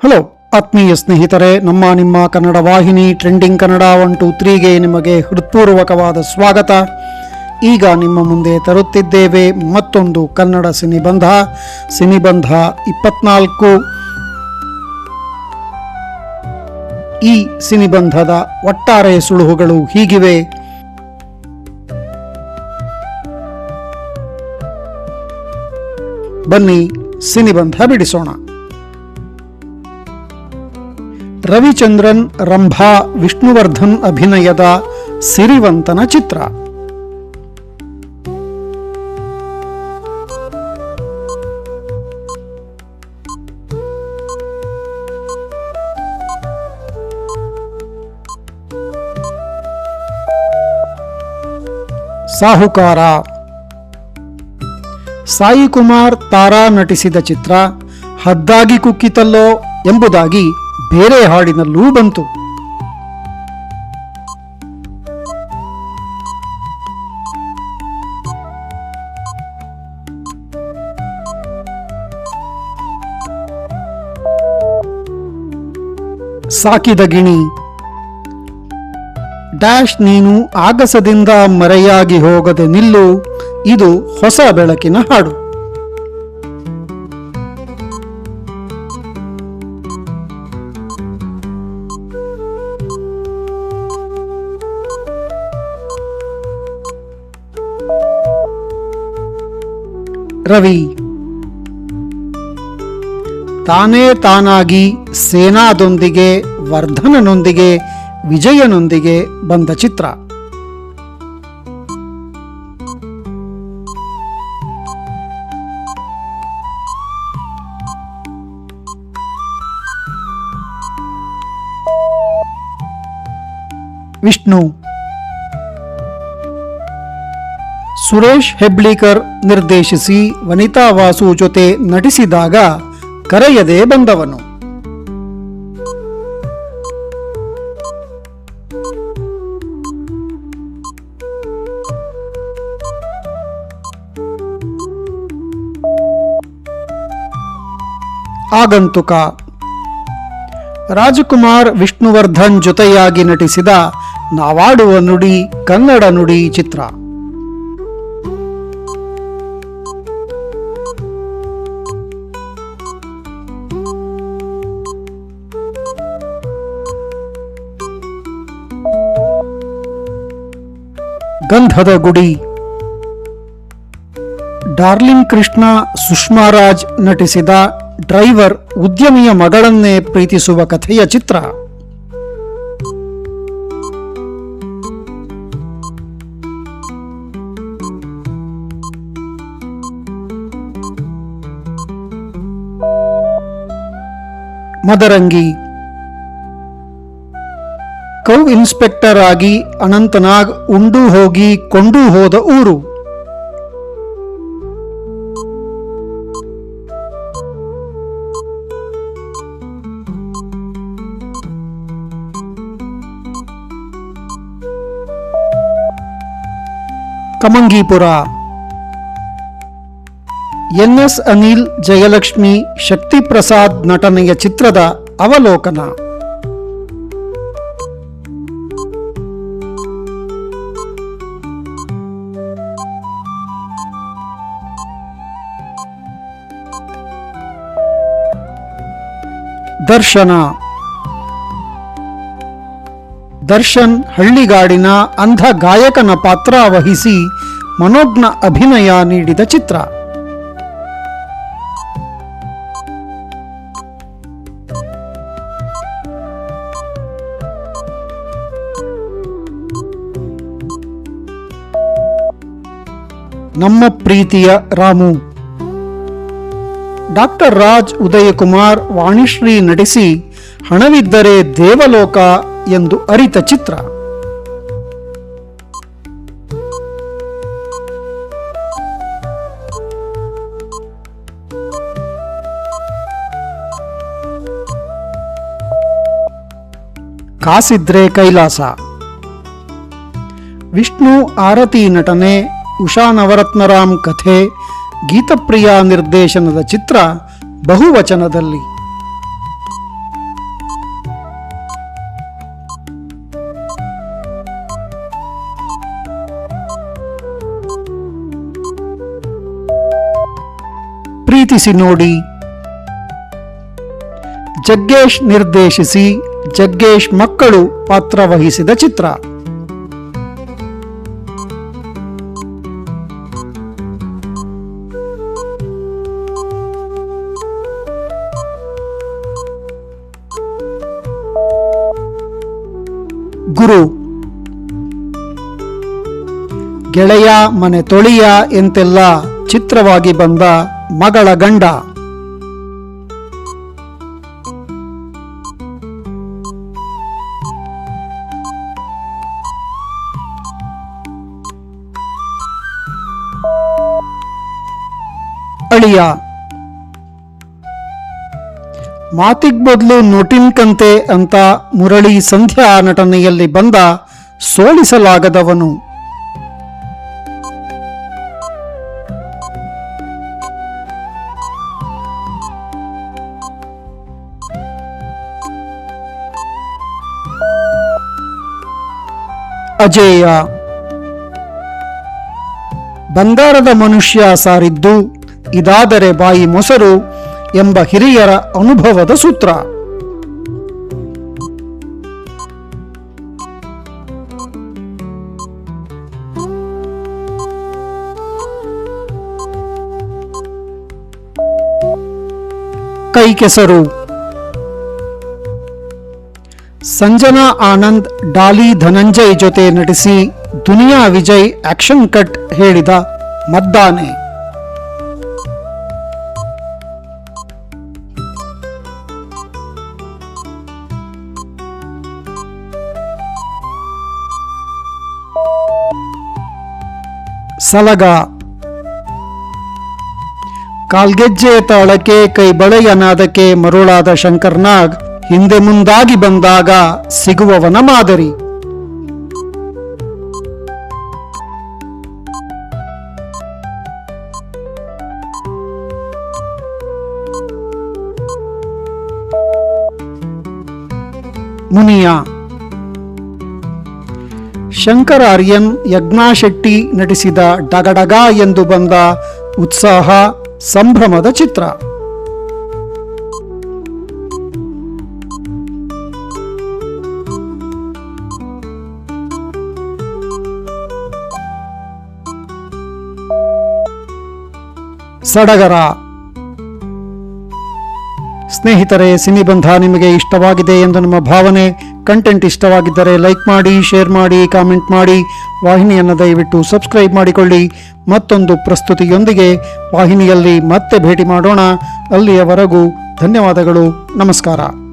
Hello ಆತ್ಮೀಯ ಸ್ನೇಹಿತರೆ, ನಿಮ್ಮ ಕನ್ನಡ ವಾಹಿನಿ ಟ್ರೆಂಡಿಂಗ್ ಕನ್ನಡ 123ಗೆ ನಿಮಗೆ ಹೃತ್ಪೂರ್ವಕವಾದ ಸ್ವಾಗತ. ಈಗ ನಿಮ್ಮ ಮುಂದೆ ತರುತ್ತಿದ್ದೇವೆ ಮತ್ತೊಂದು ಕನ್ನಡ ಸಿನಿಬಂಧ 24. ಈ ಸಿನಿಬಂಧದ ಒಟ್ಟಾರೆ ಸುಳುಹುಗಳು ಹೀಗಿವೆ. ಬನ್ನಿ ಸಿನಿಬಂಧ ಬಿಡಿಸೋಣ. ರವಿಚಂದ್ರನ್, ರಂಭಾ, ವಿಷ್ಣುವರ್ಧನ್ ಅಭಿನಯದ ಸಿರಿವಂತನ ಚಿತ್ರ. ಸಾಹುಕಾರ. ಸಾಯಿ ಕುಮಾರ್, ತಾರಾ ನಟಿಸಿದ ಚಿತ್ರ. ಹದ್ದಾಗಿ ಕುಕ್ಕಿತಲ್ಲೋ ಎಂಬುದಾಗಿ ಬೇರೆ ಹಾಡಿನಲ್ಲೂ ಬಂತು. ಸಾಕಿದ ಗಿಣಿ. ಡ್ಯಾಶ್ ನೀನು ಆಗಸದಿಂದ ಮರೆಯಾಗಿ ಹೋಗದೆ ನಿಲ್ಲು, ಇದು ಹೊಸ ಬೆಳಕಿನ ಹಾಡು. ರವಿ. ತಾನೇ ತಾನಾಗಿ ಸೇನಾದೊಂದಿಗೆ, ವರ್ಧನನೊಂದಿಗೆ, ವಿಜಯನೊಂದಿಗೆ ಬಂದ ಚಿತ್ರ. ವಿಷ್ಣು. ಸುರೇಶ್ ಹೆಬ್ಳೀಕರ್ ನಿರ್ದೇಶಿಸಿ ವನಿತಾ ವಾಸು ಜೊತೆ ನಟಿಸಿದಾಗ ಕರೆಯದೆ ಬಂದವನು. ಆಗಂತುಕ. ರಾಜಕುಮಾರ್, ವಿಷ್ಣುವರ್ಧನ್ ಜೊತೆಯಾಗಿ ನಟಿಸಿದ ನಾವಾಡುವ ನುಡಿ ಕನ್ನಡ ನುಡಿ ಚಿತ್ರ. ಗಂಧದ ಗುಡಿ. ಡಾರ್ಲಿಂಗ್ ಕೃಷ್ಣ, ಸುಷ್ಮಾರಾಜ್ ನಟಿಸಿದ ಡ್ರೈವರ್ ಉದ್ಯಮಿಯ ಮಗಳನ್ನೇ ಪ್ರೀತಿಸುವ ಕಥೆಯ ಚಿತ್ರ. ಮದರಂಗಿ. ಕೌ ಇನ್ಸ್ಪೆಕ್ಟರ್ ಆಗಿ ಅನಂತನಾಗ್ ಉಂಡು ಹೋಗಿ ಕೊಂಡು ಹೋದ ಊರು. ಕಮಂಗೀಪುರ. ಎನ್.ಎಸ್. ಅನಿಲ್, ಜಯಲಕ್ಷ್ಮಿ, ಶಕ್ತಿ ಪ್ರಸಾದ್ ನಟನೆಯ ಚಿತ್ರದ ಅವಲೋಕನ. ದರ್ಶನ. ದರ್ಶನ್ ಹಳ್ಳಿಗಾಡಿನ ಅಂಧ ಗಾಯಕನ ಪಾತ್ರ ವಹಿಸಿ ಮನೋಜ್ಞ ಅಭಿನಯ ನೀಡಿದ ಚಿತ್ರ. ನಮ್ಮ ಪ್ರೀತಿಯ ರಾಮು. ಡಾಕ್ಟರ್ ರಾಜ್ ಉದಯಕುಮಾರ್, ವಾಣಿಶ್ರೀ ನಟಿಸಿ ಹಣವಿದ್ದರೆ ದೇವಲೋಕ ಎಂದು ಅರಿತ ಚಿತ್ರ. ಕಾಸಿದ್ರೆ ಕೈಲಾಸ. ವಿಷ್ಣು ಆರತಿ ನಟನೆ, ಉಷಾ ನವರತ್ನರಾಮ್ ಕಥೆ, ಗೀತಪ್ರಿಯಾ ನಿರ್ದೇಶನದ ಚಿತ್ರ ಬಹುವಚನದಲ್ಲಿ. ಪ್ರೀತಿಸಿ ನೋಡಿ. ಜಗ್ಗೇಶ್ ನಿರ್ದೇಶಿಸಿ ಜಗ್ಗೇಶ್ ಮಕ್ಕಳು ಪಾತ್ರ ವಹಿಸಿದ ಚಿತ್ರ. ಗುರು. ಗೆಳೆಯ ಮನೆ ತೊಳಿಯ ಎಂತೆಲ್ಲ ಚಿತ್ರವಾಗಿ ಬಂದ ಮಗಳ ಗಂಡ. ಅಳಿಯ. ಮಾತಿಗ್ ಬದಲು ನೋಟಿನ್ ಕಂತೆ ಅಂತ ಮುರಳಿ ಸಂಧ್ಯಾ ನಟನೆಯಲ್ಲಿ ಬಂದ ಸೋಲಿಸಲಾಗದವನು. ಅಜೇಯ. ಬಂಗಾರದ ಮನುಷ್ಯ ಸಾರಿದ್ದು ಇದಾದರೆ ಬಾಯಿ ಮೊಸರು ಎಂಬ ಹಿರಿಯರ ಅನುಭವದ ಸೂತ್ರ. ಕೈ ಕೆಸರು. ಸಂಜನಾ ಆನಂದ್ ಡಾಲಿ ಧನಂಜಯ್ ಜೊತೆ ನಟಿಸಿ ದುನಿಯಾ ವಿಜಯ್ ಆಕ್ಷನ್ ಕಟ್ ಹೇಳಿದ ಮದ್ದಾನೆ. ಸಲಗ. ಕಾಲ್ಗೆಜ್ಜೆ ತಾಳಕ್ಕೆ ಕೈ ಬಳೆಯ ನಾದಕ್ಕೆ ಮರುಳಾದ ಶಂಕರ್ನಾಗ್ ಹಿಂದೆ ಮುಂದಾಗಿ ಬಂದಾಗ ಸಿಗುವವನ ಮಾದರಿ. ಮುನಿಯ. ಶಂಕರ್ ಆರ್ಯನ್ ಯಜ್ಞಾ ಶೆಟ್ಟಿ ನಟಿಸಿದ ಡಗಡಗ ಎಂದು ಬಂದ ಉತ್ಸಾಹ ಸಂಭ್ರಮದ ಚಿತ್ರ. ಸಡಗರ. ಸ್ನೇಹಿತರೆ, ಸಿನಿಬಂಧ ನಿಮಗೆ ಇಷ್ಟವಾಗಿದೆ ಎಂದು ನಮ್ಮ ಭಾವನೆ. ಕಂಟೆಂಟ್ ಇಷ್ಟವಾಗಿದ್ದರೆ ಲೈಕ್ ಮಾಡಿ, ಶೇರ್ ಮಾಡಿ, ಕಾಮೆಂಟ್ ಮಾಡಿ. ವಾಹಿನಿಯನ್ನು ದಯವಿಟ್ಟು ಸಬ್ಸ್ಕ್ರೈಬ್ ಮಾಡಿಕೊಳ್ಳಿ. ಮತ್ತೊಂದು ಪ್ರಸ್ತುತಿಯೊಂದಿಗೆ ವಾಹಿನಿಯಲ್ಲಿ ಮತ್ತೆ ಭೇಟಿ ಮಾಡೋಣ. ಅಲ್ಲಿಯವರೆಗೂ ಧನ್ಯವಾದಗಳು. ನಮಸ್ಕಾರ.